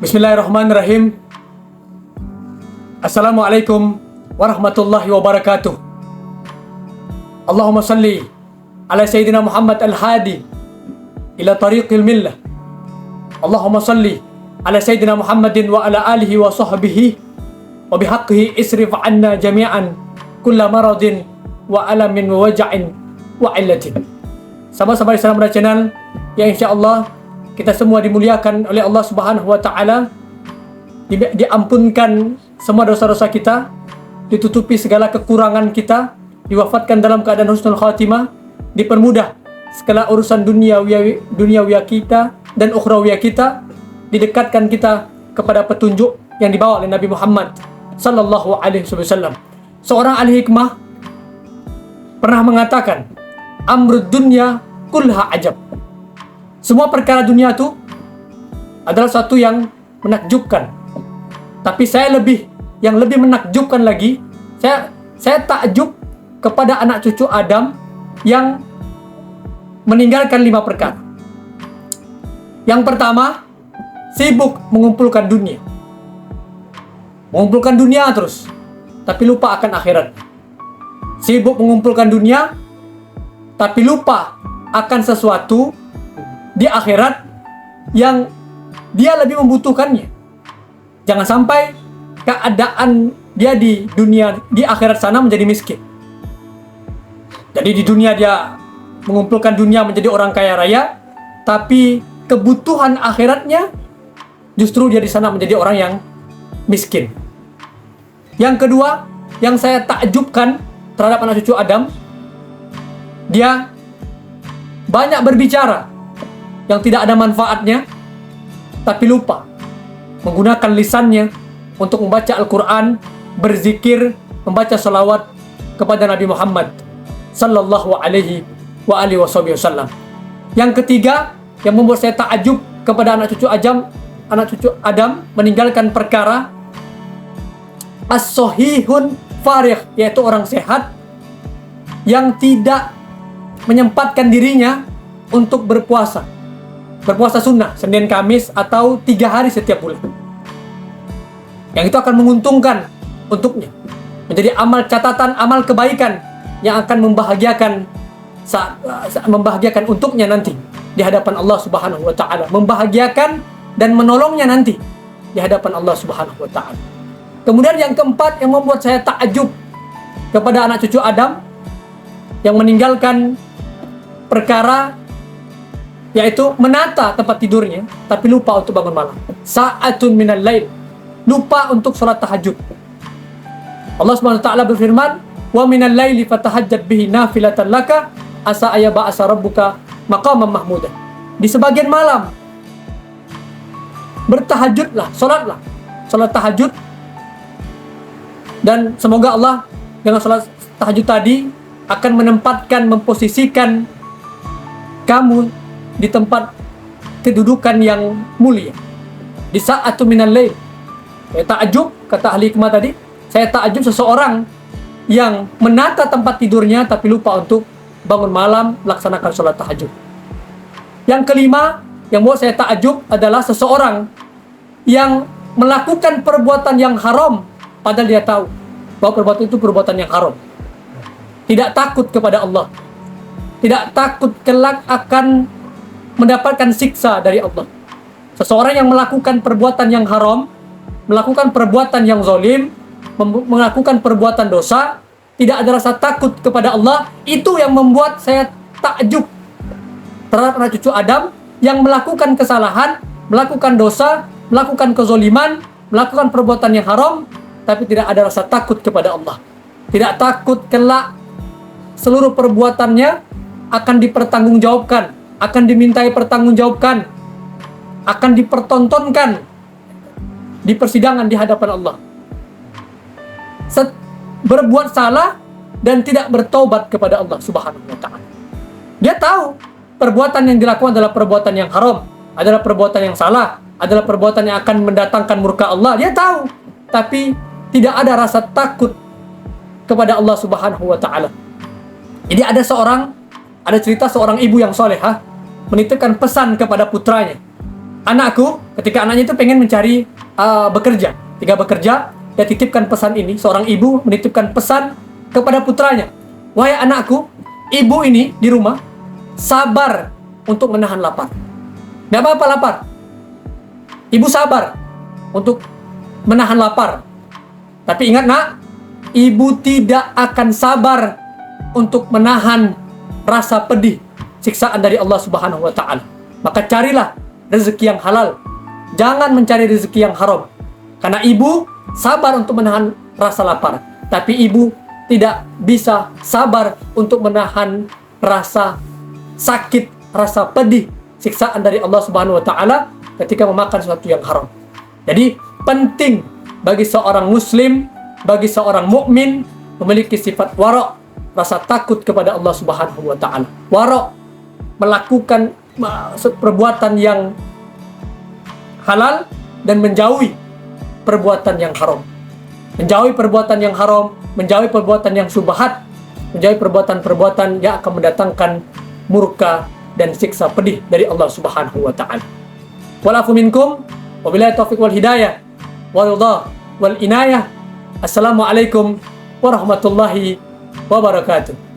Bismillahirrahmanirrahim. Assalamualaikum warahmatullahi wabarakatuh. Allahumma salli ala Sayyidina Muhammad al-Hadi ila tariqil millah. Allahumma salli ala Sayyidina Muhammadin wa ala alihi wa sahbihi wa bihaqqihi isrif anna jami'an kulla maradin wa alamin wa waja'in wa illatin. Sahabat-sahabat Islam Muda Channel yang insyaallah kita semua dimuliakan oleh Allah Subhanahu wa taala, diampunkan semua dosa-dosa kita, ditutupi segala kekurangan kita, diwafatkan dalam keadaan husnul khatimah, dipermudah segala urusan duniawiya kita dan ukhrawiyah kita, didekatkan kita kepada petunjuk yang dibawa oleh Nabi Muhammad sallallahu alaihi wasallam. Seorang ahli hikmah pernah mengatakan, amrud dunya kulha ajab. Semua perkara dunia itu adalah satu yang menakjubkan. Tapi yang lebih menakjubkan lagi, saya takjub kepada anak cucu Adam yang meninggalkan 5 perkara. Yang pertama, sibuk mengumpulkan dunia. Mengumpulkan dunia terus, tapi lupa akan akhirat. Sibuk mengumpulkan dunia, tapi lupa akan sesuatu di akhirat yang dia lebih membutuhkannya. Jangan sampai keadaan dia di dunia, di akhirat sana menjadi miskin. Jadi di dunia dia mengumpulkan dunia menjadi orang kaya raya, tapi kebutuhan akhiratnya justru dia di sana menjadi orang yang miskin. Yang kedua, yang saya takjubkan terhadap anak cucu Adam, dia banyak berbicara yang tidak ada manfaatnya, tapi lupa menggunakan lisannya untuk membaca Al-Quran, berzikir, membaca salawat kepada Nabi Muhammad sallallahu alaihi wa alihi wasallam. Yang ketiga, yang membuat saya takjub kepada anak cucu Adam meninggalkan perkara as-sahihun farigh, yaitu orang sehat yang tidak menyempatkan dirinya untuk berpuasa sunnah Senin Kamis atau 3 hari setiap bulan. Yang itu akan menguntungkan untuknya, menjadi amal catatan, amal kebaikan yang akan membahagiakan untuknya nanti di hadapan Allah Subhanahu wa taala, membahagiakan dan menolongnya nanti di hadapan Allah Subhanahu wa taala. Kemudian yang keempat yang membuat saya takjub kepada anak cucu Adam yang meninggalkan perkara, yaitu menata tempat tidurnya tapi lupa untuk bangun malam. Sa'atun minal lail, lupa untuk salat tahajud. Allah Subhanahu wa taala berfirman, "Wa minal laili fatahajjat bihi nafilatan laka asa ayyaba'asa rabbuka maqaman mahmuda." Di sebagian malam bertahajudlah, salat tahajud, dan semoga Allah dengan salat tahajud tadi akan menempatkan, memposisikan kamu di tempat kedudukan yang mulia. Di sa'atu minal lail. Saya takjub, kata ahli hikmah tadi, saya takjub seseorang yang menata tempat tidurnya tapi lupa untuk bangun malam melaksanakan sholat tahajud. Yang kelima yang buat saya takjub adalah seseorang yang melakukan perbuatan yang haram padahal dia tahu bahwa perbuatan itu perbuatan yang haram. Tidak takut kepada Allah, tidak takut kelak akan mendapatkan siksa dari Allah. Seseorang yang melakukan perbuatan yang haram, melakukan perbuatan yang zalim, melakukan perbuatan dosa, tidak ada rasa takut kepada Allah, itu yang membuat saya takjub terhadap anak cucu Adam yang melakukan kesalahan, melakukan dosa, melakukan kezaliman, melakukan perbuatan yang haram, tapi tidak ada rasa takut kepada Allah. Tidak takut kelak seluruh perbuatannya akan dipertanggungjawabkan, akan dimintai pertanggungjawabkan, akan dipertontonkan di persidangan di hadapan Allah. Berbuat salah dan tidak bertaubat kepada Allah Subhanahu wa taala. Dia tahu perbuatan yang dilakukan adalah perbuatan yang haram, adalah perbuatan yang salah, adalah perbuatan yang akan mendatangkan murka Allah. Dia tahu, tapi tidak ada rasa takut kepada Allah Subhanahu wa taala. Jadi ada cerita seorang ibu yang solehah menitipkan pesan kepada putranya. anakku, ketika anaknya itu pengen mencari bekerja, ketika bekerja, dia titipkan pesan ini. Seorang ibu menitipkan pesan kepada putranya, wahai anakku, ibu ini di rumah sabar untuk menahan lapar. Tidak apa-apa lapar, ibu sabar untuk menahan lapar. Tapi ingat nak, ibu tidak akan sabar untuk menahan rasa pedih siksaan dari Allah Subhanahu wa Ta'ala. Maka carilah rezeki yang halal, jangan mencari rezeki yang haram. Karena ibu sabar untuk menahan rasa lapar, tapi ibu tidak bisa sabar untuk menahan rasa sakit, rasa pedih siksaan dari Allah Subhanahu wa Ta'ala ketika memakan sesuatu yang haram. Jadi penting bagi seorang muslim, bagi seorang mukmin memiliki sifat wara', rasa takut kepada Allah Subhanahu wa Ta'ala. Wara', melakukan perbuatan yang halal dan menjauhi perbuatan yang haram. Menjauhi perbuatan yang haram, menjauhi perbuatan yang syubhat, menjauhi perbuatan-perbuatan yang akan mendatangkan murka dan siksa pedih dari Allah Subhanahu wa Ta'ala. Walafu minkum, wabillahi taufiq wal hidayah, wal ridha wal inayah. Assalamualaikum warahmatullahi wabarakatuh.